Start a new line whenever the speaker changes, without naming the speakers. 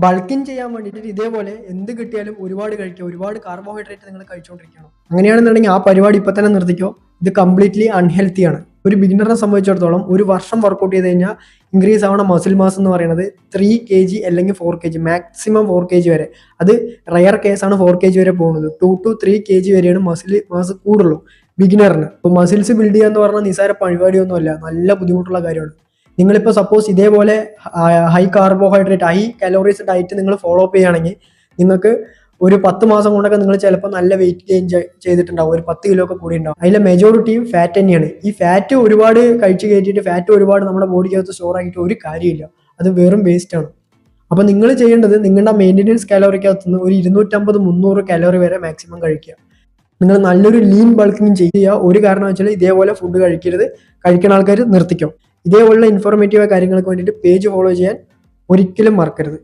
ബൾക്കിങ് ചെയ്യാൻ വേണ്ടിയിട്ട് ഇതേപോലെ എന്ത് കിട്ടിയാലും ഒരുപാട് കഴിക്കുക, ഒരുപാട് കാർബോഹൈഡ്രേറ്റ് നിങ്ങൾ കഴിച്ചുകൊണ്ടിരിക്കണം. അങ്ങനെയാണെന്നുണ്ടെങ്കിൽ ആ പരിപാടി ഇപ്പം തന്നെ നിർത്തിക്കോ. ഇത് കംപ്ലീറ്റ്ലി അൺഹെൽത്തിയാണ്. ഒരു ബിഗിനറിനെ സംബന്ധിച്ചിടത്തോളം ഒരു വർഷം വർക്കൗട്ട് ചെയ്ത് കഴിഞ്ഞാൽ ഇൻക്രീസ് ആവണ മസിൽ മാസ് എന്ന് പറയുന്നത് 3 kg അല്ലെങ്കിൽ 4 kg, മാക്സിമം 4 kg വരെ. അത് റയർ കേസാണ് 4 kg വരെ പോകുന്നത്. 2 to 3 kg വരെയാണ് മസിൽ മാസ് കൂടുള്ളൂ ബിഗിനറിന്. ഇപ്പോൾ മസിൽസ് ബിൽഡ് ചെയ്യുക എന്ന് പറഞ്ഞാൽ നിസ്സാര പരിപാടിയൊന്നുമല്ല, നല്ല ബുദ്ധിമുട്ടുള്ള കാര്യമാണ്. നിങ്ങളിപ്പോൾ സപ്പോസ് ഇതേപോലെ high carbohydrate, high calories diet നിങ്ങൾ ഫോളോ അപ്പ് ചെയ്യുകയാണെങ്കിൽ നിങ്ങൾക്ക് ഒരു 10 മാസം കൊണ്ടൊക്കെ നിങ്ങൾ ചിലപ്പോൾ നല്ല വെയിറ്റ് ഗെയിൻ ചെയ്തിട്ടുണ്ടാവും, ഒരു 10 കിലോ ഒക്കെ കൂടി ഉണ്ടാവും. അതിലെ മെജോറിറ്റിയും ഫാറ്റ് തന്നെയാണ്. ഈ ഫാറ്റ് ഒരുപാട് കഴിച്ച് കയറ്റിയിട്ട് ഫാറ്റ് ഒരുപാട് നമ്മുടെ ബോഡിക്കകത്ത് സ്റ്റോർ ആക്കിയിട്ട് ഒരു കാര്യമില്ല, അത് വെറും വേസ്റ്റ് ആണ്. അപ്പോൾ നിങ്ങൾ ചെയ്യേണ്ടത് നിങ്ങളുടെ മെയിൻ്റെനൻസ് കാലോറിക്കകത്ത് നിന്ന് ഒരു 250-300 കലോറി വരെ മാക്സിമം കഴിക്കുക. നിങ്ങൾ നല്ലൊരു ലീൻ ബൾക്കിങ് ചെയ്യുക. ഒരു കാരണം വെച്ചാൽ ഇതേപോലെ ഫുഡ് കഴിക്കരുത്, കഴിക്കുന്ന ആൾക്കാർ നിർത്തിക്കും. ഇതേപോലുള്ള ഇൻഫോർമേറ്റീവ് കാര്യങ്ങൾക്ക് വേണ്ടിയിട്ട് പേജ് ഫോളോ ചെയ്യാൻ ഒരിക്കലും മറക്കരുത്.